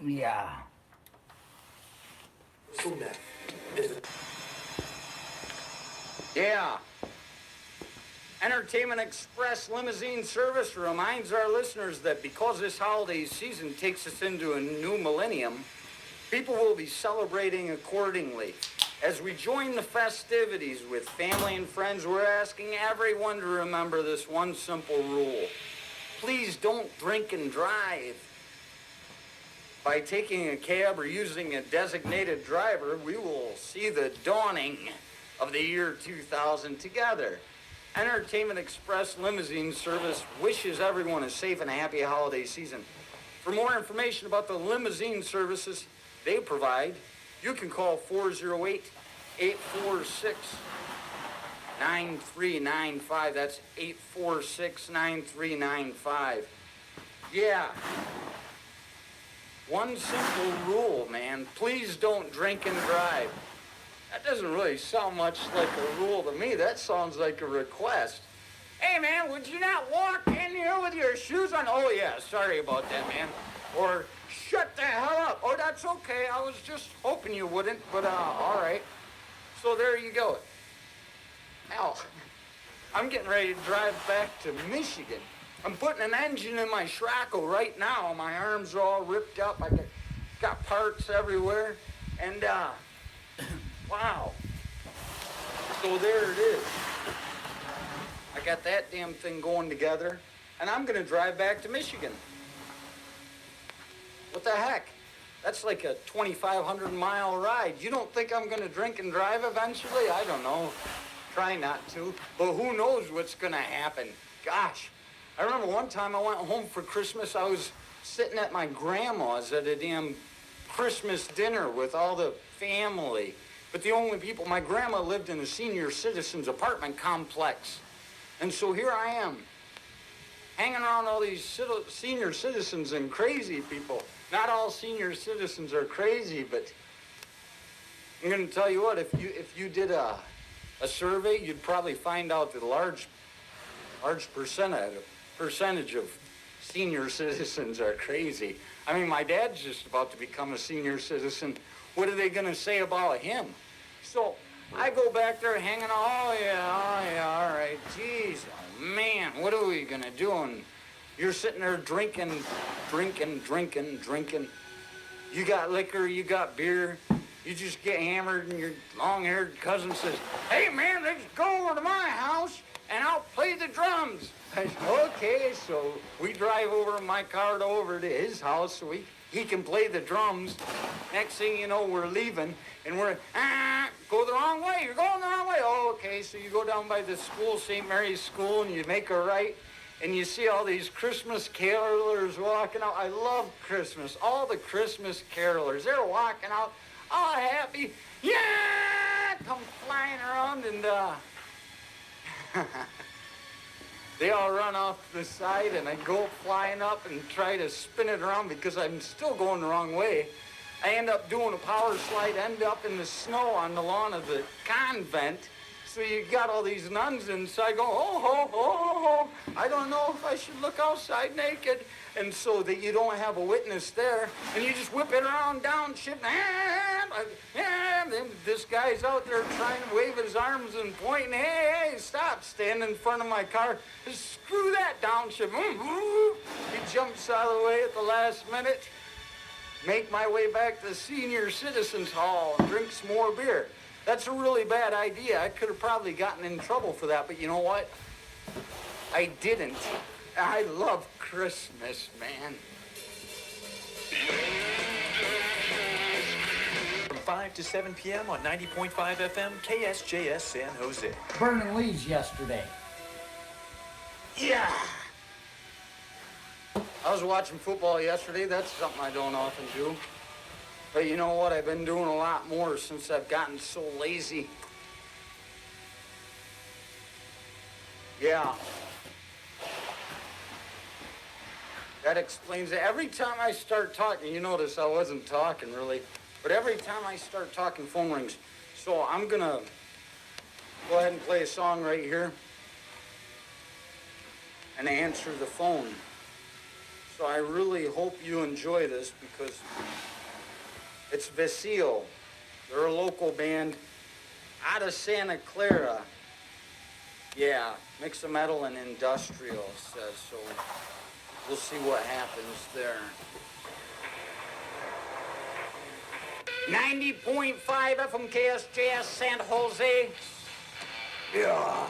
Yeah. Yeah. Entertainment Express Limousine Service reminds our listeners that because this holiday season takes us into a new millennium, people will be celebrating accordingly. As we join the festivities with family and friends, we're asking everyone to remember this one simple rule. Please don't drink and drive. By taking a cab or using a designated driver, we will see the dawning of the year 2000 together. Entertainment Express Limousine Service wishes everyone a safe and happy holiday season. For more information about the limousine services they provide, you can call 408-846-9395. That's 846-9395. Yeah. One simple rule, man. Please don't drink and drive. That doesn't really sound much like a rule to me. That sounds like a request. Hey, man, would you not walk in here with your shoes on? Oh, yeah, sorry about that, man. Or shut the hell up. Oh, that's okay. I was just hoping you wouldn't, but all right. So there you go. Hell, I'm getting ready to drive back to Michigan. I'm putting an engine in my Schrackel right now. My arms are all ripped up. I got parts everywhere. And, wow. So there it is. I got that damn thing going together. And I'm going to drive back to Michigan. What the heck? That's like a 2,500-mile ride. You don't think I'm going to drink and drive eventually? I don't know. Try not to. But who knows what's going to happen? Gosh. I remember one time I went home for Christmas. I was sitting at my grandma's at a damn Christmas dinner with all the family. But the only people, my grandma lived in a senior citizens apartment complex. And so here I am, hanging around all these senior citizens and crazy people. Not all senior citizens are crazy, but I'm going to tell you what, if you did a survey, you'd probably find out that a large percentage of senior citizens are crazy. I mean, my dad's just about to become a senior citizen. What are they going to say about him? So I go back there hanging out. Oh, yeah, all right. Jeez, oh, man, what are we going to do? And you're sitting there drinking. You got liquor, you got beer. You just get hammered, and your long-haired cousin says, hey, man, let's go over to my house, and I'll play the drums. I said, okay, so we drive over in my car over to his house so he can play the drums. Next thing you know, we're leaving, and we're, go the wrong way. You're going the wrong way. Oh, okay, so you go down by the school, St. Mary's School, and you make a right, and you see all these Christmas carolers walking out. I love Christmas. All the Christmas carolers, they're walking out, all happy. Yeah! Come flying around, and, they all run off to the side, and I go flying up and try to spin it around because I'm still going the wrong way. I end up doing a power slide, end up in the snow on the lawn of the convent. So you got all these nuns inside going, oh, ho, ho, ho, ho. I don't know if I should look outside naked. And so that you don't have a witness there, and you just whip it around, downshift, and then this guy's out there trying to wave his arms and pointing, hey, stop, stand in front of my car, just screw that downshift. He jumps out of the way at the last minute, make my way back to the Senior Citizens Hall and drink some more beer. That's a really bad idea. I could have probably gotten in trouble for that, but you know what? I didn't. I love Christmas, man. From 5 to 7 p.m. on 90.5 FM, KSJS San Jose. Burning leaves yesterday. Yeah. I was watching football yesterday. That's something I don't often do. But you know what? I've been doing a lot more since I've gotten so lazy. Yeah. That explains it. Every time I start talking, you notice I wasn't talking really, but every time I start talking, phone rings. So I'm gonna go ahead and play a song right here and answer the phone. So I really hope you enjoy this because it's Betrayal. They're a local band out of Santa Clara. Yeah, mix of metal and industrial, it says. So we'll see what happens there. 90.5 FM KSJS San Jose. Yeah.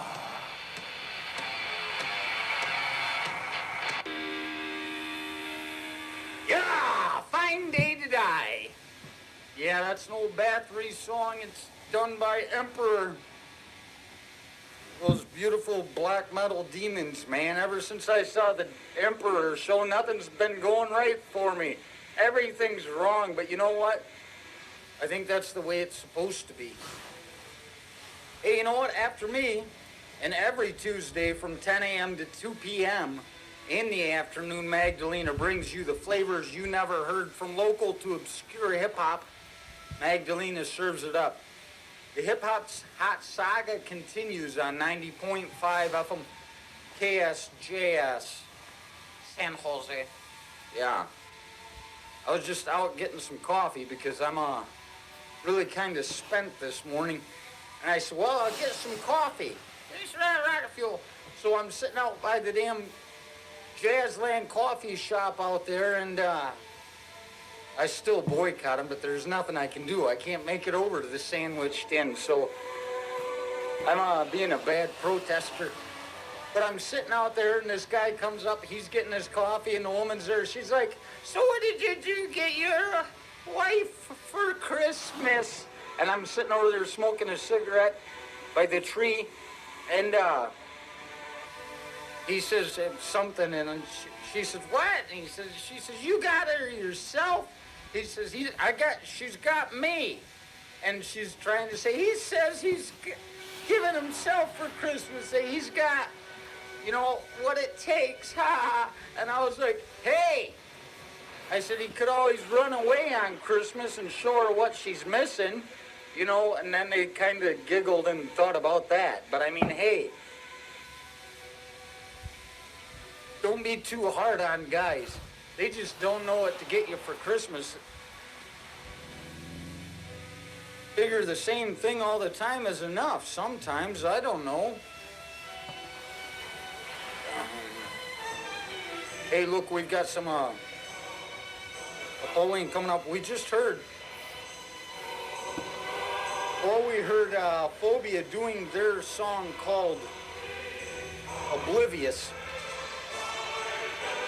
Yeah, Fine Day to Die. Yeah, that's an old Bathory song. It's done by Emperor. Those beautiful black metal demons, man. Ever since I saw the Emperor show, nothing's been going right for me. Everything's wrong, but you know what? I think that's the way it's supposed to be. Hey, you know what? After me, and every Tuesday from 10 a.m. to 2 p.m. in the afternoon, Magdalena brings you the flavors you never heard, from local to obscure hip-hop. Magdalena serves it up. The hip-hop's hot saga continues on 90.5 FM KSJS San Jose. Yeah. I was just out getting some coffee because I'm really kind of spent this morning. And I said, well, I'll get some coffee. They said, right, fuel. So I'm sitting out by the damn Jazzland coffee shop out there, and I still boycott them, but there's nothing I can do. I can't make it over to the sandwich stand, so I'm being a bad protester. But I'm sitting out there, and this guy comes up. He's getting his coffee, and the woman's there. She's like, so what did you do? Get your wife for Christmas? And I'm sitting over there smoking a cigarette by the tree, and he says something, and she says, what? And she says, you got her yourself? He says, she's got me. And she's trying to say, he says he's giving himself for Christmas. He's got, you know, what it takes, ha ha. And I was like, hey. I said, he could always run away on Christmas and show her what she's missing, you know, and then they kind of giggled and thought about that. But I mean, hey, don't be too hard on guys. They just don't know what to get you for Christmas. Figure the same thing all the time is enough. Sometimes, I don't know. Hey, look, we've got some Halloween coming up. We just heard, Phobia doing their song called Oblivious.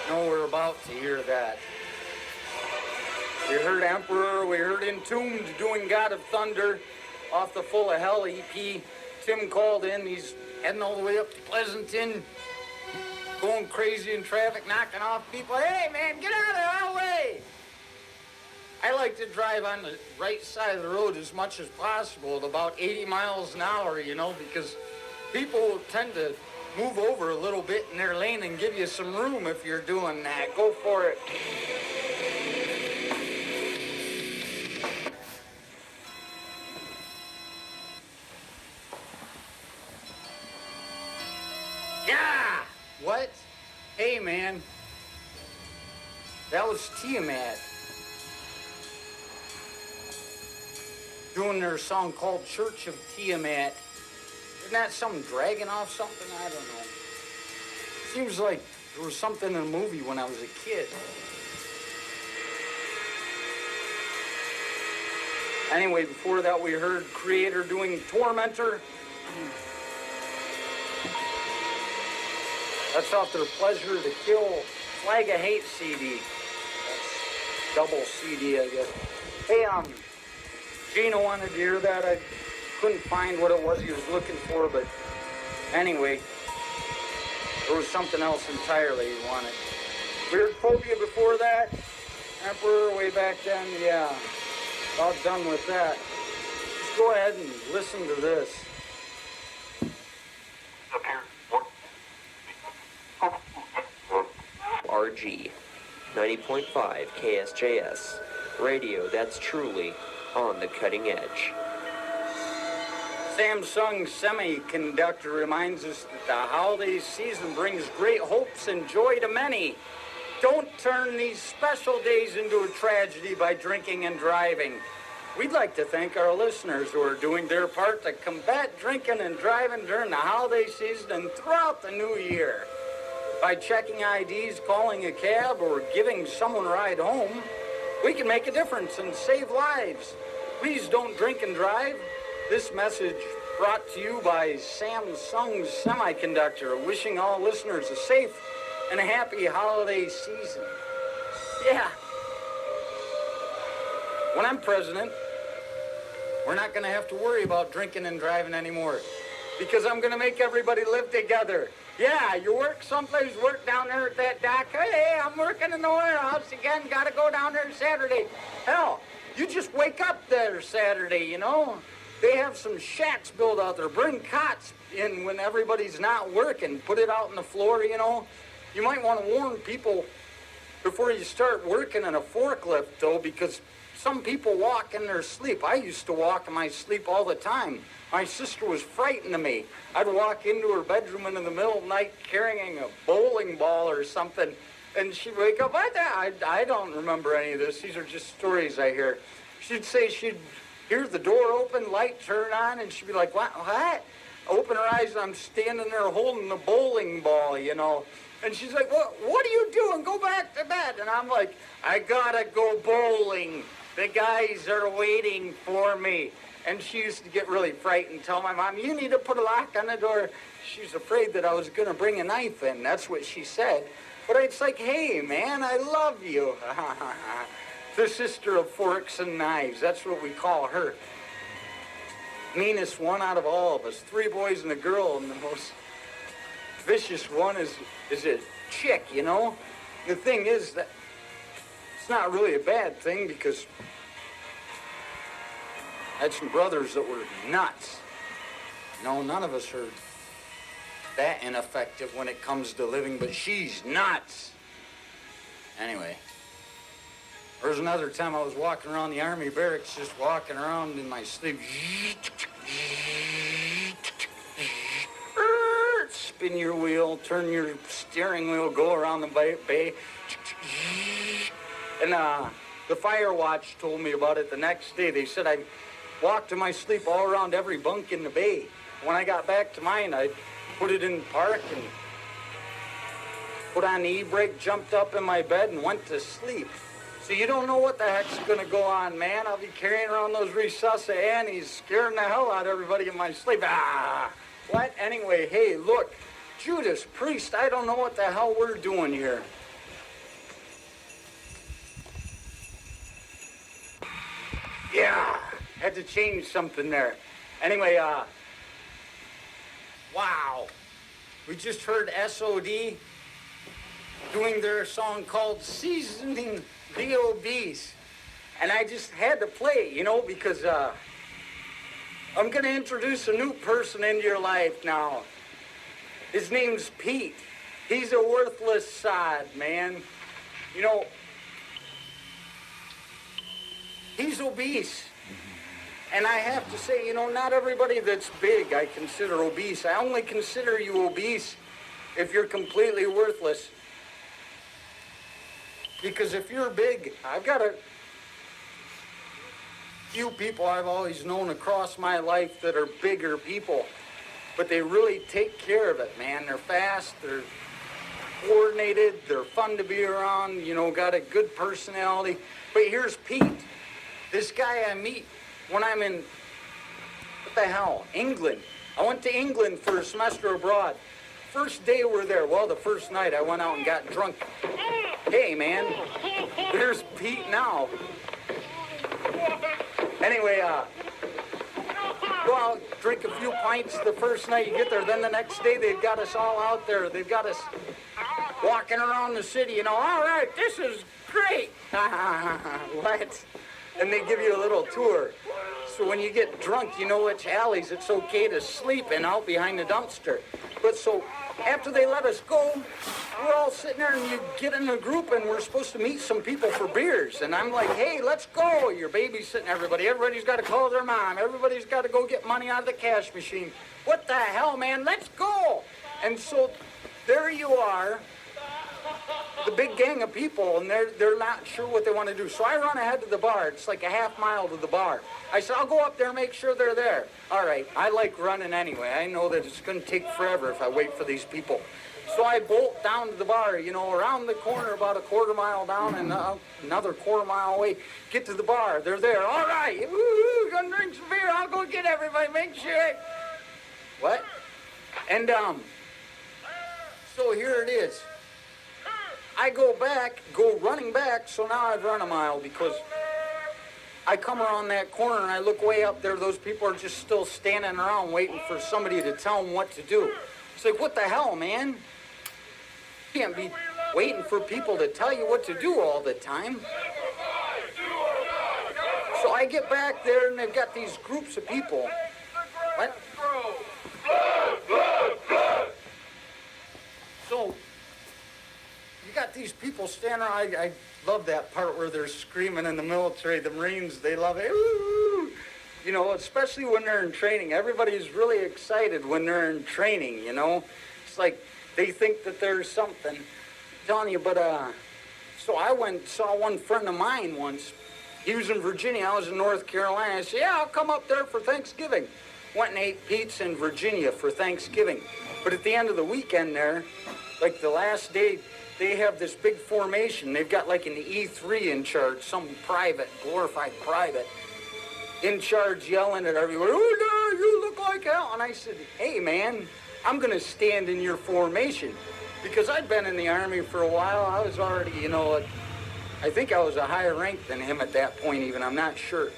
No, we're about to hear that. We heard Emperor, we heard Entombed doing God of Thunder off the Full of Hell EP. Tim called in, he's heading all the way up to Pleasanton, going crazy in traffic, knocking off people. Hey man, get out of our way! I like to drive on the right side of the road as much as possible at about 80 miles an hour, you know, because people tend to move over a little bit in their lane and give you some room if you're doing that. Go for it. Yeah! What? Hey, man. That was Tiamat doing their song called Church of Tiamat. Isn't that something dragging off something? I don't know. Seems like there was something in a movie when I was a kid. Anyway, before that we heard Creator doing Tormentor. That's off their Pleasure to Kill Flag of Hate CD. That's double CD, I guess. Hey, Gino wanted to hear that. I couldn't find what it was he was looking for, but anyway, there was something else entirely he wanted. We heard Phobia before that. Emperor way back then, yeah. About done with that. Just go ahead and listen to this. RG 90.5 KSJS radio that's truly on the cutting edge. Samsung Semiconductor reminds us that the holiday season brings great hopes and joy to many. Don't turn these special days into a tragedy by drinking and driving. We'd like to thank our listeners who are doing their part to combat drinking and driving during the holiday season and throughout the new year. By checking IDs, calling a cab, or giving someone a ride home, we can make a difference and save lives. Please don't drink and drive. This message brought to you by Samsung Semiconductor, wishing all listeners a safe and a happy holiday season. Yeah. When I'm president, we're not going to have to worry about drinking and driving anymore because I'm going to make everybody live together. Yeah, you work someplace, work down there at that dock. Hey, I'm working in the warehouse again. Got to go down there Saturday. Hell, you just wake up there Saturday, you know. They have some shacks built out there. Bring cots in when everybody's not working. Put it out on the floor, you know. You might want to warn people before you start working in a forklift, though, because some people walk in their sleep. I used to walk in my sleep all the time. My sister was frightened of me. I'd walk into her bedroom in the middle of the night carrying a bowling ball or something, and she'd wake up. I don't remember any of this. These are just stories I hear. She'd say she'd hear the door open, light turn on, and she'd be like, what? Open her eyes, and I'm standing there holding the bowling ball, you know. And she's like, what are you doing? Go back to bed. And I'm like, I gotta go bowling. The guys are waiting for me. And she used to get really frightened and tell my mom, you need to put a lock on the door. She's afraid that I was going to bring a knife in. That's what she said. But it's like, hey, man, I love you. The sister of forks and knives. That's what we call her. Meanest one out of all of us. 3 boys and a girl. And the most vicious one is a chick, you know. The thing is that it's not really a bad thing because I had some brothers that were nuts. No, none of us are that ineffective when it comes to living, but she's nuts. Anyway, there was another time I was walking around the army barracks, just walking around in my sleep. Spin your wheel, turn your steering wheel, go around the bay. And the fire watch told me about it the next day. They said I walked in my sleep all around every bunk in the bay. When I got back to mine, I put it in park and put on the e-brake, jumped up in my bed and went to sleep. So you don't know what the heck's gonna go on, man. I'll be carrying around those resusci Annies, scaring the hell out of everybody in my sleep. What? Anyway, hey, look, Judas, priest, I don't know what the hell we're doing here. Yeah, had to change something there. Anyway, wow. We just heard SOD doing their song called Seasoning the Obese. And I just had to play it, you know, because I'm going to introduce a new person into your life now. His name's Pete. He's a worthless sod, man. You know, he's obese. And I have to say, you know, not everybody that's big I consider obese. I only consider you obese if you're completely worthless. Because if you're big, I've got a few people I've always known across my life that are bigger people. But they really take care of it, man. They're fast, they're coordinated, they're fun to be around, you know, got a good personality. But here's Pete. This guy I meet when I'm in, what the hell, England. I went to England for a semester abroad. First day we're there, well, the first night I went out and got drunk. Hey, man, there's Pete now. Anyway, go out, drink a few pints the first night you get there. Then the next day they've got us all out there. They've got us walking around the city, you know, all right, this is great. What? And they give you a little tour. So when you get drunk, you know which alleys it's okay to sleep in out behind the dumpster. But so after they let us go, we're all sitting there and you get in a group and we're supposed to meet some people for beers. And I'm like, hey, let's go. You're babysitting everybody. Everybody's got to call their mom. Everybody's got to go get money out of the cash machine. What the hell, man? Let's go. And so there you are. the big gang of people, and they're not sure what they want to do. So I run ahead to the bar. It's like a half mile to the bar. I said, I'll go up there and make sure they're there. All right, I like running anyway. I know that it's going to take forever if I wait for these people. So I bolt down to the bar, around the corner about a quarter mile down and another quarter mile away. Get to the bar. They're there. All right, woo-hoo, gonna drink some beer. I'll go get everybody. Make sure. What? And so here it is. I go running back, so now I've run a mile because I come around that corner and I look way up there. Those people are just still standing around waiting for somebody to tell them what to do. It's like, what the hell, man? You can't be waiting for people to tell you what to do all the time. So I get back there and they've got these groups of people. What? So you got these people standing around. I love that part where they're screaming in the military. The Marines, they love it. Ooh. Especially when they're in training. Everybody's really excited when they're in training, It's like they think that there's something. I'm telling you, but so I went saw one friend of mine once. He was in Virginia. I was in North Carolina. I said, yeah, I'll come up there for Thanksgiving. Went and ate pizza in Virginia for Thanksgiving. But at the end of the weekend there, like the last day, they have this big formation. They've got like an E3 in charge, some private, glorified private, in charge yelling at everyone, oh, no, you look like hell. And I said, hey, man, I'm going to stand in your formation. Because I'd been in the Army for a while. I was already, I think I was a higher rank than him at that point even. I'm not sure.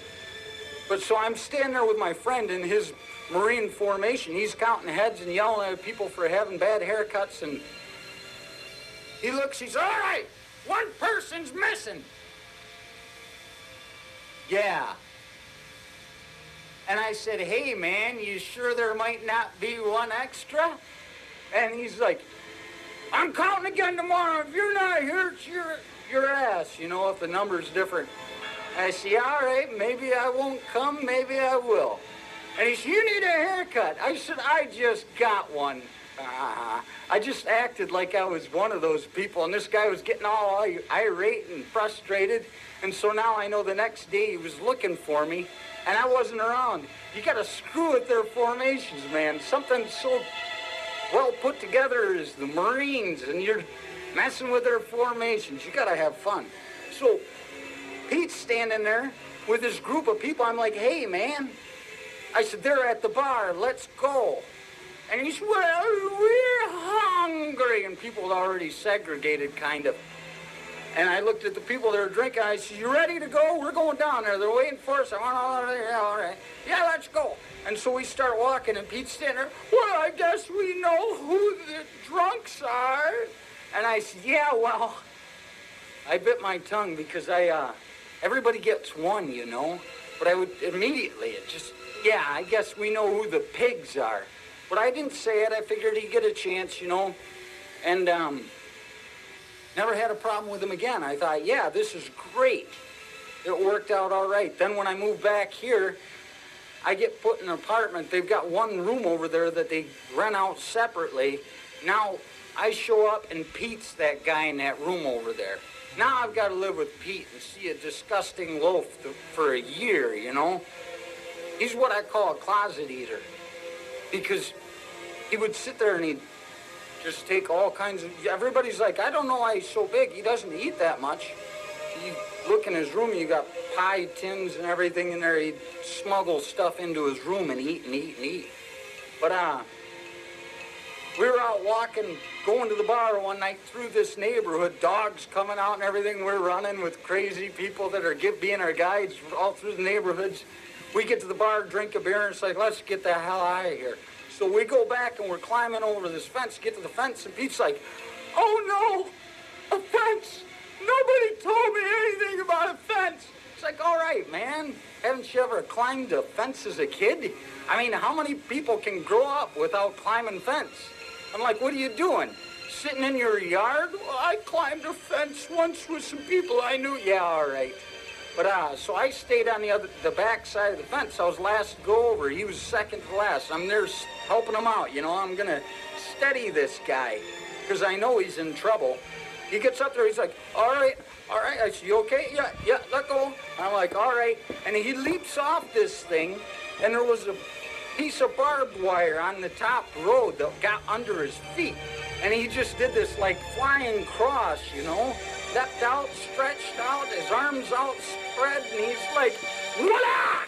But so I'm standing there with my friend in his Marine formation. He's counting heads and yelling at people for having bad haircuts. And he looks, he says, all right, one person's missing. Yeah. And I said, hey, man, you sure there might not be one extra? And he's like, I'm counting again tomorrow. If you're not here, it's your ass, if the number's different. And I said, all right, maybe I won't come, maybe I will. And he said, you need a haircut. I said, I just got one. I just acted like I was one of those people, and this guy was getting all irate and frustrated. And so now I know the next day he was looking for me, and I wasn't around. You got to screw with their formations, man. Something so well put together as the Marines, and you're messing with their formations. You got to have fun. So Pete's standing there with this group of people. I'm like, hey, man. I said, they're at the bar. Let's go. And he said, well, we're hungry. And people had already segregated, kind of. And I looked at the people that were drinking. I said, you ready to go? We're going down there. They're waiting for us. I went, all right. Yeah, let's go. And so we start walking, and Pete's standing there. Well, I guess we know who the drunks are. And I said, yeah, well, I bit my tongue because everybody gets one, But I would immediately, yeah, I guess we know who the pigs are. But I didn't say it. I figured he'd get a chance, And never had a problem with him again. I thought, yeah, this is great. It worked out all right. Then when I moved back here, I get put in an apartment. They've got one room over there that they rent out separately. Now I show up and Pete's that guy in that room over there. Now I've got to live with Pete and see a disgusting loaf for a year, He's what I call a closet eater. Because he would sit there and he'd just take all kinds of... Everybody's like, I don't know why he's so big. He doesn't eat that much. You look in his room, you got pie tins and everything in there. He'd smuggle stuff into his room and eat and eat and eat. But we were out walking, going to the bar one night through this neighborhood, dogs coming out and everything. We're running with crazy people that are being our guides all through the neighborhoods. We get to the bar, drink a beer, and it's like, let's get the hell out of here. So we go back and we're climbing over this fence, get to the fence, and Pete's like, oh no, a fence. Nobody told me anything about a fence. It's like, all right, man, haven't you ever climbed a fence as a kid? I mean, how many people can grow up without climbing fence? I'm like, what are you doing? Sitting in your yard? Well, I climbed a fence once with some people I knew. Yeah, all right. But so I stayed on the back side of the fence. I was last to go over. He was second to last. I'm there helping him out. I'm going to steady this guy because I know he's in trouble. He gets up there, he's like, all right. I said, you okay? Yeah, let go. I'm like, all right. And he leaps off this thing, and there was a piece of barbed wire on the top road that got under his feet. And he just did this like flying cross, you know? Leapt out, stretched out, his arms outspread, and he's like, whack!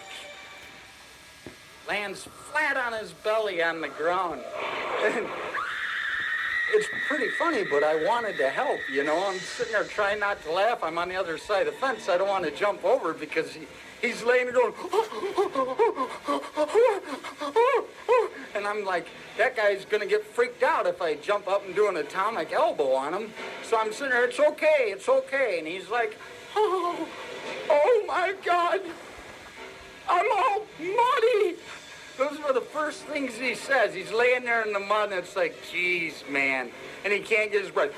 Lands flat on his belly on the ground. And it's pretty funny, but I wanted to help, you know? I'm sitting there trying not to laugh. I'm on the other side of the fence. I don't want to jump over because he's laying there going, and I'm like, that guy's going to get freaked out if I jump up and do an atomic elbow on him. So I'm sitting there, it's okay. And he's like, oh my God, I'm all muddy. Those were the first things he says. He's laying there in the mud, and it's like, geez, man. And he can't get his breath.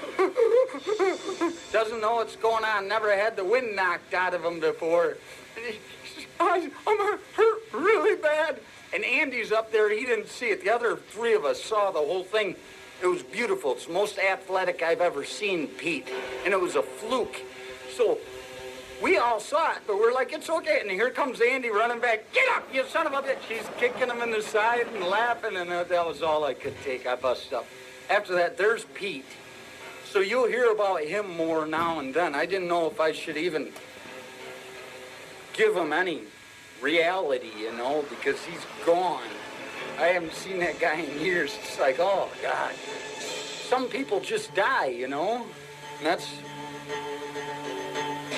Doesn't know what's going on. Never had the wind knocked out of him before. And he says, I'm hurt really bad. And Andy's up there. He didn't see it. The other three of us saw the whole thing. It was beautiful. It's the most athletic I've ever seen Pete. And it was a fluke. So we all saw it, but we're like, it's okay. And here comes Andy running back. Get up, you son of a bitch. He's kicking him in the side and laughing, and that was all I could take. I busted up. After that, there's Pete. So you'll hear about him more now and then. I didn't know if I should even give him any reality, you know, because he's gone. I haven't seen that guy in years. It's like, oh, God. Some people just die, you know, and that's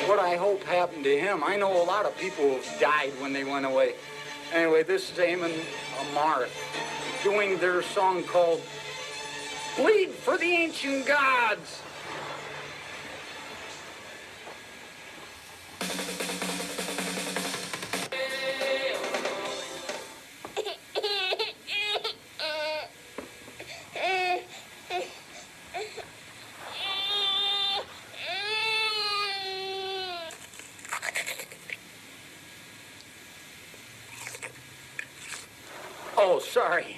what I hope happened to him. I know a lot of people who've died when they went away. Anyway, this is Eamon Amarth doing their song called Bleed for the Ancient Gods. Oh, sorry.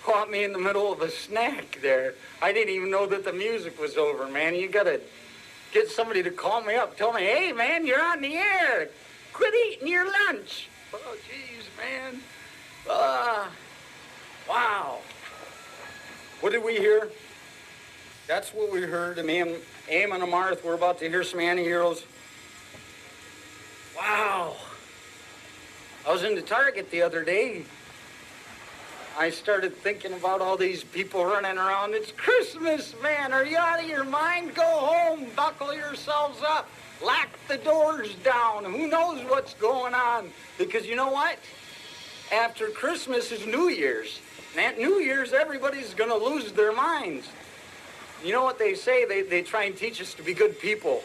Caught me in the middle of a snack there. I didn't even know that the music was over, man. You gotta get somebody to call me up. Tell me, hey, man, you're on the air. Quit eating your lunch. Oh, jeez, man. Wow. What did we hear? That's what we heard. And Eamon Amarth, we're about to hear some anti-heroes. Wow. I was in the Target the other day. I started thinking about all these people running around. It's Christmas, man. Are you out of your mind? Go home. Buckle yourselves up. Lock the doors down. Who knows what's going on? Because you know what? After Christmas is New Year's. And at New Year's, everybody's going to lose their minds. You know what they say? They try and teach us to be good people.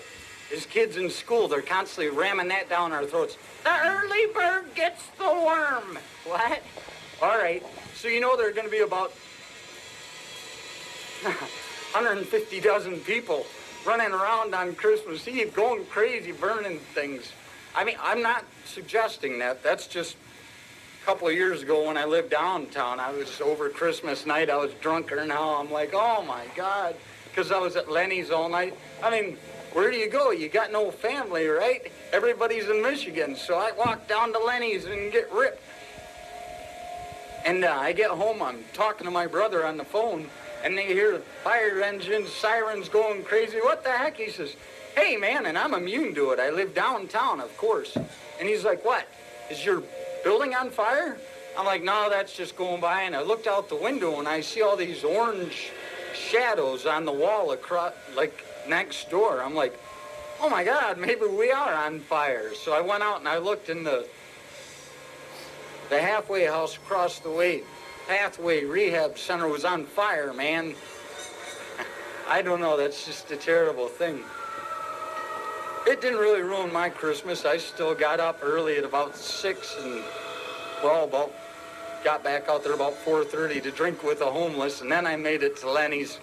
As kids in school, they're constantly ramming that down our throats. The early bird gets the worm. What? All right. So you know there are going to be about 150 dozen people running around on Christmas Eve, going crazy, burning things. I mean, I'm not suggesting that. That's just a couple of years ago when I lived downtown. I was over Christmas night. I was drunker now. I'm like, oh, my God, because I was at Lenny's all night. I mean, where do you go? You got no family, right? Everybody's in Michigan, so I walk down to Lenny's and get ripped. And I get home, I'm talking to my brother on the phone, and they hear the fire engines, sirens going crazy. What the heck? He says, hey, man, and I'm immune to it. I live downtown, of course. And he's like, what? Is your building on fire? I'm like, no, that's just going by. And I looked out the window, and I see all these orange shadows on the wall across, like, next door. I'm like, oh, my God, maybe we are on fire. So I went out, and I looked in the halfway house across the way. Pathway Rehab Center was on fire, man. I don't know, that's just a terrible thing. It didn't really ruin my Christmas. I still got up early at about 6 and, well, got back out there about 4:30 to drink with the homeless, and then I made it to Lenny's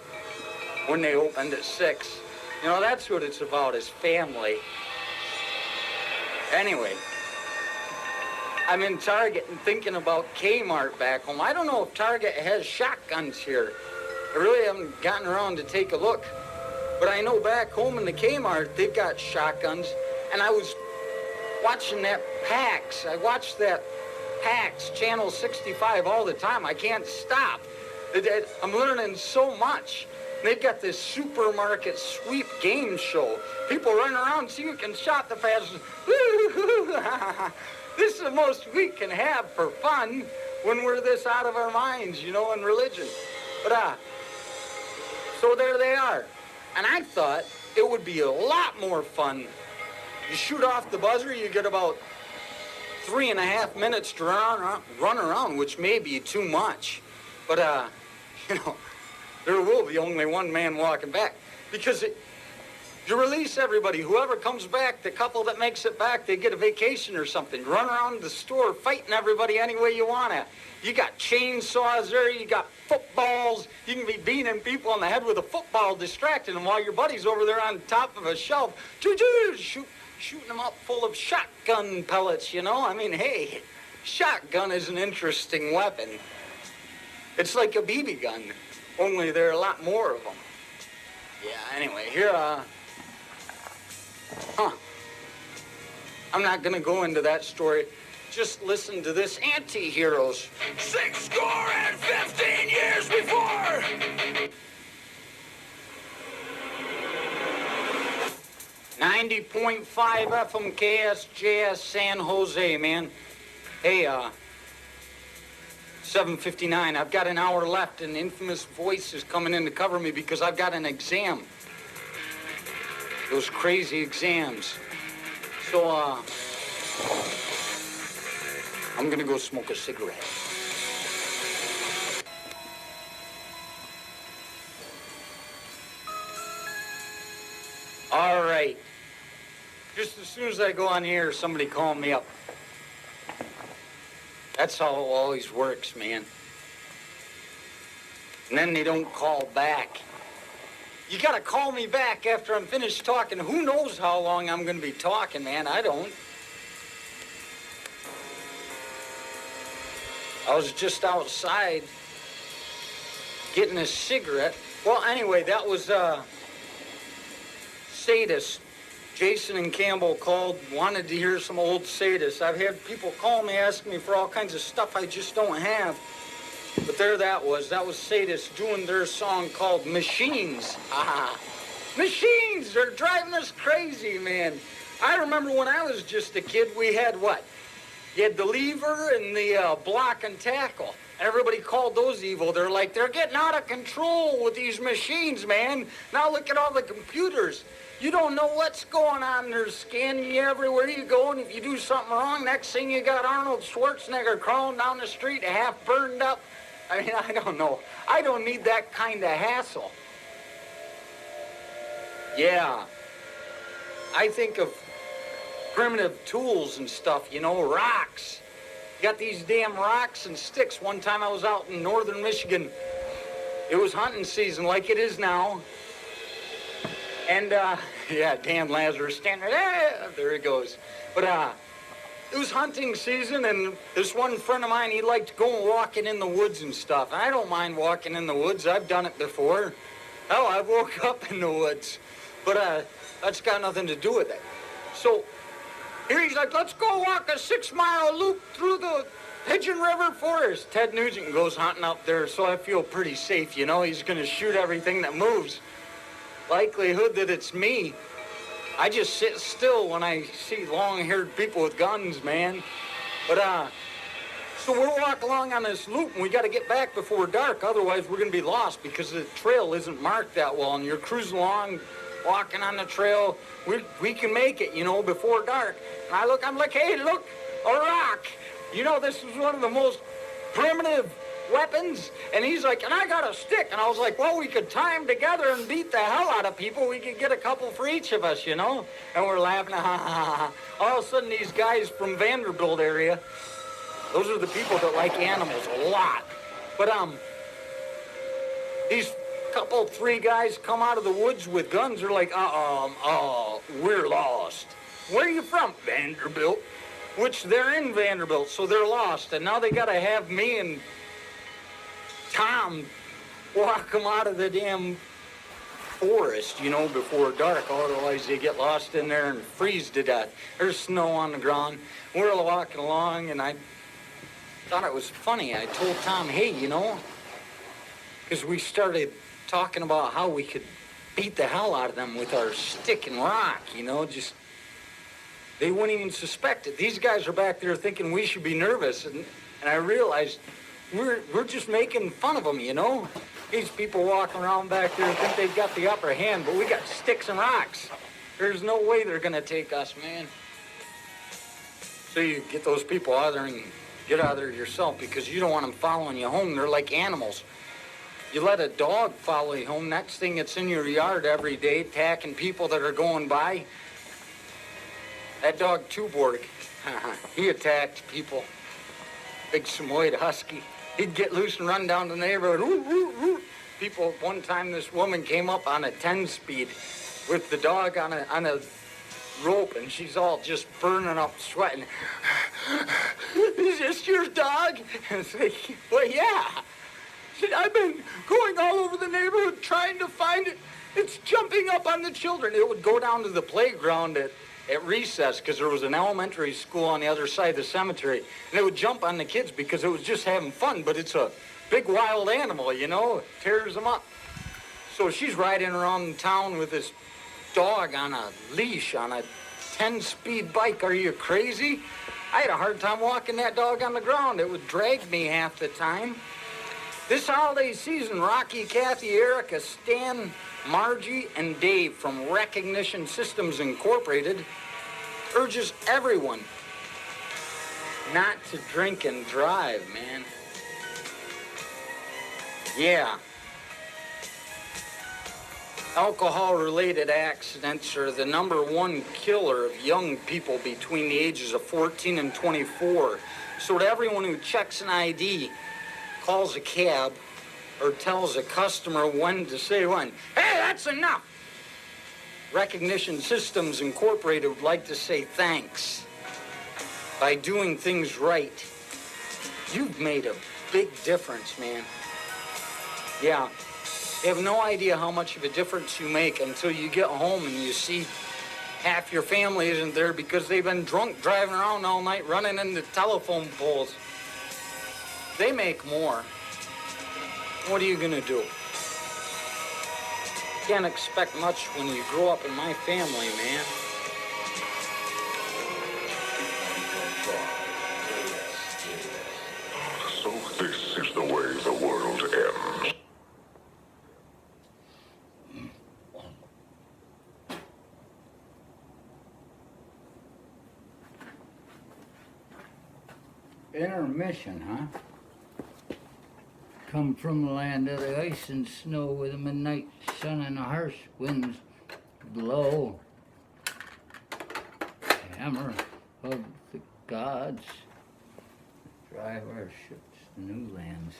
when they opened at 6. You know, that's what it's about, is family. Anyway, I'm in Target and thinking about Kmart back home. I don't know if Target has shotguns here. I really haven't gotten around to take a look. But I know back home in the Kmart, they've got shotguns. And I was watching that PAX. I watched that PAX, Channel 65, all the time. I can't stop. I'm learning so much. They've got this supermarket sweep game show. People run around, see who can shot the fastest. This is the most we can have for fun when we're this out of our minds, you know, in religion. But, so there they are. And I thought it would be a lot more fun. You shoot off the buzzer, you get about 3.5 minutes to run around, which may be too much. But, you know, there will be only one man walking back. Because you release everybody. Whoever comes back, the couple that makes it back, they get a vacation or something. Run around the store fighting everybody any way you want to. You got chainsaws there, you got footballs. You can be beating people on the head with a football, distracting them while your buddy's over there on top of a shelf. Shooting them up full of shotgun pellets, you know? I mean, hey, shotgun is an interesting weapon. It's like a BB gun, only there are a lot more of them. Yeah, anyway, here, I'm not gonna go into that story. Just listen to this anti-heroes. 15 years before! 90.5 FM KSJS San Jose, man. Hey, 7:59. I've got an hour left, and infamous voice is coming in to cover me because I've got an exam. Those crazy exams. So, I'm gonna go smoke a cigarette. All right. Just as soon as I go on here, somebody call me up. That's how it always works, man. And then they don't call back. You gotta call me back after I'm finished talking. Who knows how long I'm gonna be talking, man? I don't. I was just outside getting a cigarette. Well, anyway, that was, Sadist. Jason and Campbell called, wanted to hear some old Sadist. I've had people call me, asking me for all kinds of stuff I just don't have. But there that was. That was Sadist doing their song called Machines. Machines! They're driving us crazy, man. I remember when I was just a kid, we had what? You had the lever and the block and tackle. Everybody called those evil. They're like, they're getting out of control with these machines, man. Now look at all the computers. You don't know what's going on. They're scanning you everywhere you go, and if you do something wrong, next thing you got Arnold Schwarzenegger crawling down the street, half burned up. I mean, I don't know. I don't need that kind of hassle. Yeah. I think of primitive tools and stuff, you know, rocks. You got these damn rocks and sticks. One time I was out in northern Michigan. It was hunting season like it is now. And, yeah, Dan Lazarus standing there. There he goes. But, it was hunting season, and this one friend of mine, he liked going walking in the woods and stuff. And I don't mind walking in the woods. I've done it before. Hell, I woke up in the woods. But, that's got nothing to do with it. So, here he's like, let's go walk a 6-mile loop through the Pigeon River Forest. Ted Nugent goes hunting up there, so I feel pretty safe, you know. He's going to shoot everything that moves. Likelihood that it's me. I just sit still when I see long-haired people with guns, man. But, so we'll walk along on this loop, and we got to get back before dark. Otherwise, we're going to be lost because the trail isn't marked that well, and you're cruising along, walking on the trail. We can make it, you know, before dark. And I'm like, hey, look, a rock. You know, this is one of the most primitive weapons. And he's like, and I got a stick. And I was like, well, we could tie them together and beat the hell out of people. We could get a couple for each of us, you know. And we're laughing, ha, ha, ha. All of a sudden, these guys from Vanderbilt area, those are the people that like animals a lot. But, these three guys come out of the woods with guns. They're like, we're lost. Where are you from? Vanderbilt. Which they're in Vanderbilt, so they're lost. And now they got to have me and Tom walk them out of the damn forest, you know, before dark. Otherwise, they get lost in there and freeze to death. There's snow on the ground. We're walking along, and I thought it was funny. I told Tom, hey, you know, because we started talking about how we could beat the hell out of them with our stick and rock, you know, just, they wouldn't even suspect it. These guys are back there thinking we should be nervous, and I realized we're just making fun of them, you know. These people walking around back there think they've got the upper hand, but we got sticks and rocks. There's no way they're gonna take us, man. So you get those people out of there and get out of there yourself, because you don't want them following you home. They're like animals. You let a dog follow you home, next thing it's in your yard every day, attacking people that are going by. That dog, Tuborg, he attacked people. Big Samoyed husky. He'd get loose and run down the neighborhood. Ooh, ooh, ooh. People, one time this woman came up on a 10-speed with the dog on a rope, and she's all just burning up, sweating. Is this your dog? And I say, well, yeah. She said, I've been going all over the neighborhood trying to find it. It's jumping up on the children. It would go down to the playground at recess, because there was an elementary school on the other side of the cemetery, and it would jump on the kids because it was just having fun, but it's a big wild animal, you know, it tears them up. So she's riding around town with this dog on a leash on a 10-speed bike. Are you crazy? I had a hard time walking that dog on the ground. It would drag me half the time. This holiday season, Rocky, Kathy, Erica, Stan, Margie, and Dave from Recognition Systems Incorporated urges everyone not to drink and drive, man. Yeah. Alcohol-related accidents are the #1 killer of young people between the ages of 14 and 24. So to everyone who checks an ID, calls a cab, or tells a customer when to say when, hey, that's enough. Recognition Systems Incorporated would like to say thanks. By doing things right, you've made a big difference, man. Yeah, you have no idea how much of a difference you make until you get home and you see half your family isn't there because they've been drunk driving around all night running into telephone poles. They make more. What are you gonna do? Can't expect much when you grow up in my family, man. So this is the way the world ends. Intermission, huh? Come from the land of the ice and snow, where the midnight sun and the harsh winds blow. Hammer of the gods, drive our ships to new lands.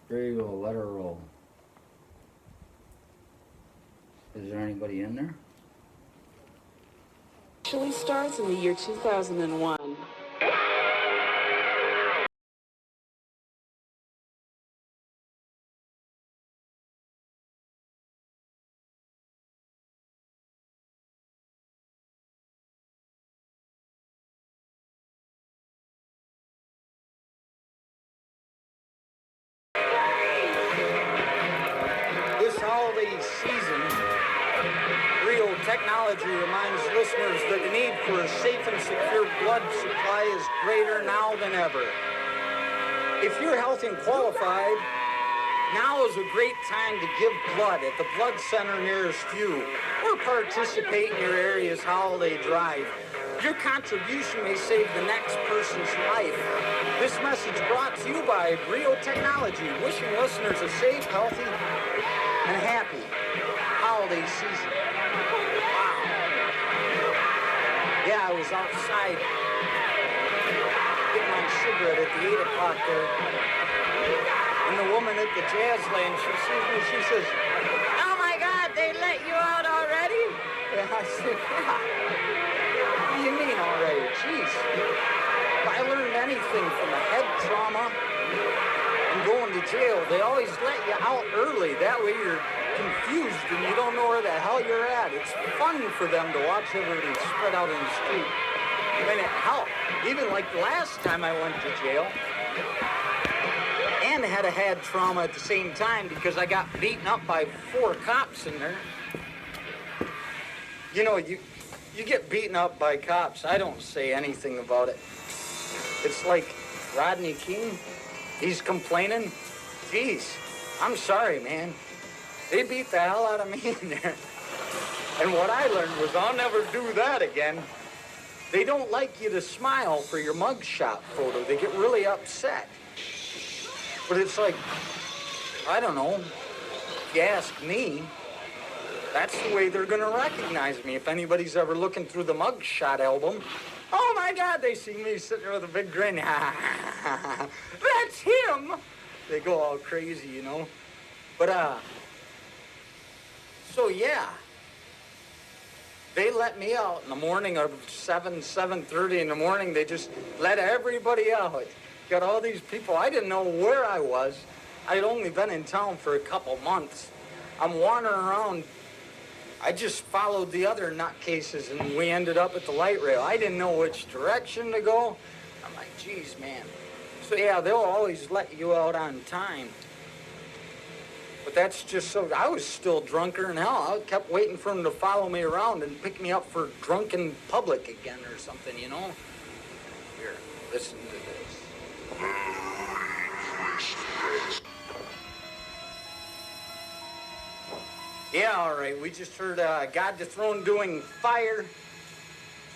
Betrayal, let her roll. Is there anybody in there? Actually starts in the year 2001. This holiday season, Rio Technology reminds listeners that the need for a safe and secure blood supply is greater now than ever. If you're healthy and qualified, now is a great time to give blood at the blood center nearest you, or participate in your area's holiday drive. Your contribution may save the next person's life. This message brought to you by Rio Technology, wishing listeners a safe, healthy, and happy holiday season. Wow. Yeah, I was outside getting my cigarette at the 8 o'clock there. And the woman at the jazz land, she sees me, she says, oh my God, they let you out already? And I said, yeah. What do you mean already? Jeez. If I learned anything from the head trauma and going to jail, they always let you out early. That way you're confused and you don't know where the hell you're at. It's fun for them to watch everybody spread out in the street. I mean, hell, even like the last time I went to jail, and had trauma at the same time because I got beaten up by 4 cops in there. You know, you get beaten up by cops, I don't say anything about it. It's like Rodney King, he's complaining. Geez, I'm sorry, man. They beat the hell out of me in there. And what I learned was I'll never do that again. They don't like you to smile for your mugshot photo. They get really upset. But it's like, I don't know, if you ask me, that's the way they're gonna recognize me. If anybody's ever looking through the mugshot album, oh my God, they see me sitting there with a big grin. That's him! They go all crazy, you know. But, so yeah. They let me out in the morning of 7:30 in the morning. They just let everybody out. Got all these people. I didn't know where I was. I'd only been in town for a couple months. I'm wandering around. I just followed the other nutcases, and we ended up at the light rail. I didn't know which direction to go. I'm like, geez, man. So, yeah, they'll always let you out on time. But that's just so... I was still drunker than hell. I kept waiting for them to follow me around and pick me up for drunk in public again or something, you know? Here, listen to this. Yeah, all right. We just heard God the Throne doing Fire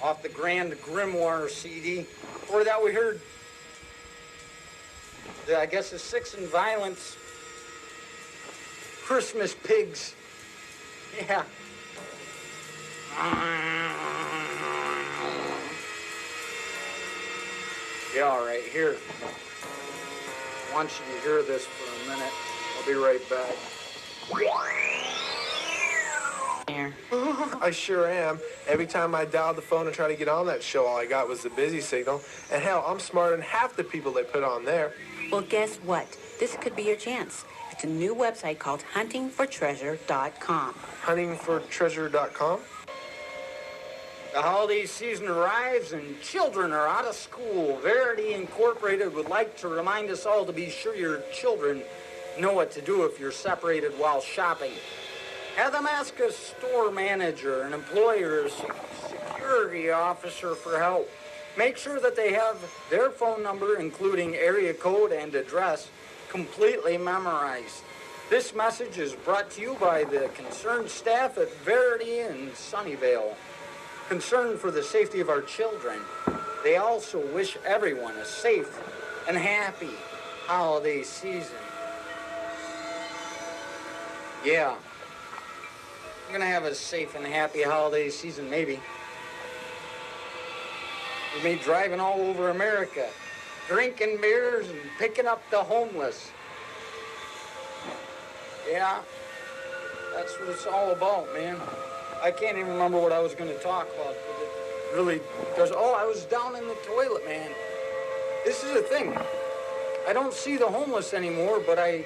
off the Grand Grimoire CD. Before that, we heard, I guess, the Six and Violence, Christmas Pigs. Yeah. Yeah, all right. Here. I want you to hear this for a minute. I'll be right back. I sure am. Every time I dialed the phone and tried to get on that show, all I got was the busy signal. And hell, I'm smarter than half the people they put on there. Well, guess what? This could be your chance. It's a new website called huntingfortreasure.com. Huntingfortreasure.com? The holiday season arrives and children are out of school. Verity Incorporated would like to remind us all to be sure your children know what to do if you're separated while shopping. Have them ask a store manager, an employer, a security officer for help. Make sure that they have their phone number, including area code and address, completely memorized. This message is brought to you by the concerned staff at Verity in Sunnyvale. Concerned for the safety of our children, they also wish everyone a safe and happy holiday season. Yeah. I'm gonna have a safe and happy holiday season, maybe. With me driving all over America, drinking beers and picking up the homeless. Yeah, that's what it's all about, man. I can't even remember what I was gonna talk about, but it really does. Oh, I was down in the toilet, man. This is the thing. I don't see the homeless anymore, but I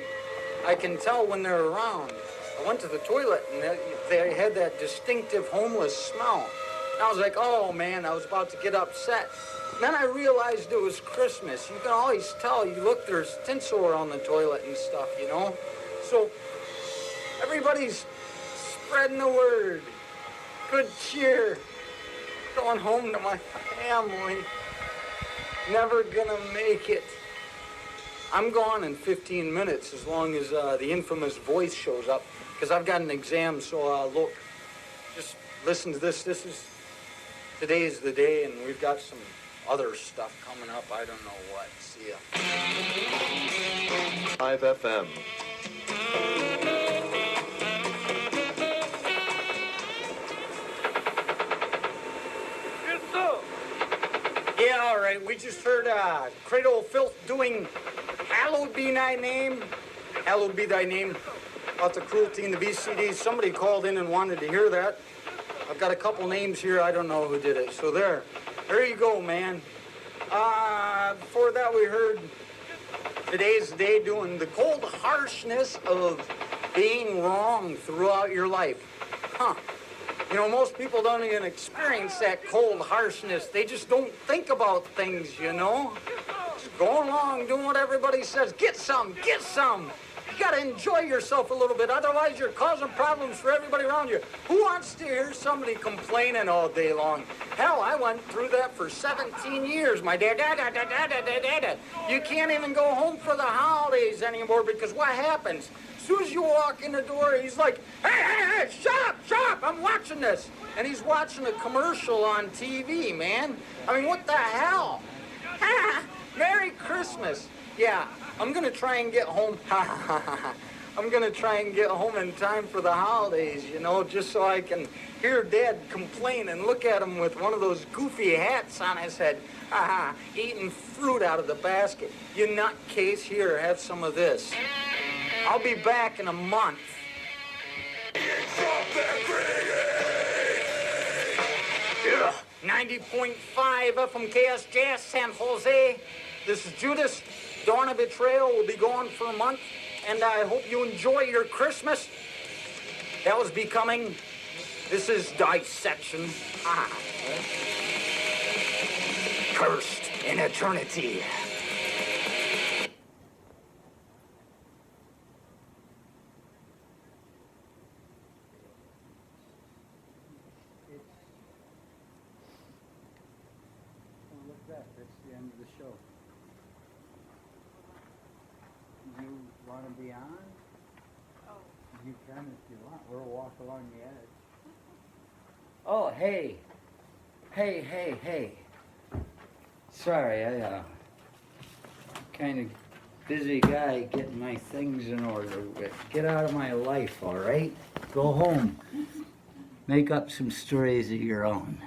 can tell when they're around. I went to the toilet, and they had that distinctive homeless smell. And I was like, oh, man, I was about to get upset. And then I realized it was Christmas. You can always tell. You look, there's tinsel around the toilet and stuff, you know? So everybody's spreading the word. Good cheer. Going home to my family. Never gonna make it. I'm gone in 15 minutes as long as the infamous voice shows up, because I've got an exam, so look, just listen to this. Today's the day, and we've got some other stuff coming up. I don't know what. See ya. 5 FM. Yeah, all right. We just heard Cradle of Filth doing Hallowed Be Thy Name. Hallowed Be Thy Name. About the Cruelty in the Beast CD. Somebody called in and wanted to hear that. I've got a couple names here. I don't know who did it. So there you go, man. Before that we heard Today's the day doing the cold harshness of being wrong throughout your life. Huh. You know, most people don't even experience that cold harshness. They just don't think about things, you know? Just going along, doing what everybody says. Get some, get some. You gotta enjoy yourself a little bit, otherwise you're causing problems for everybody around you. Who wants to hear somebody complaining all day long? Hell, I went through that for 17 years. My dad. You can't even go home for the holidays anymore because what happens? As soon as you walk in the door, he's like, hey, shut up, I'm watching this. And he's watching a commercial on TV, man. I mean, what the hell? Merry Christmas. Yeah, I'm gonna try and get home. I'm gonna try and get home in time for the holidays, you know, just so I can hear Dad complain and look at him with one of those goofy hats on his head, eating fruit out of the basket. You nutcase, here, have some of this. I'll be back in a month. 90.5 FM KSJS San Jose. This is Judas. Dawn of Betrayal will be gone for a month, and I hope you enjoy your Christmas. That was Becoming. This is Dissection. Cursed in eternity. Look back, that's the end of the show. You want to be on? Oh. You can if you want. We'll walk along the edge. Oh, hey. Hey. Sorry, I kind of busy guy getting my things in order. Get out of my life, all right? Go home. Make up some stories of your own.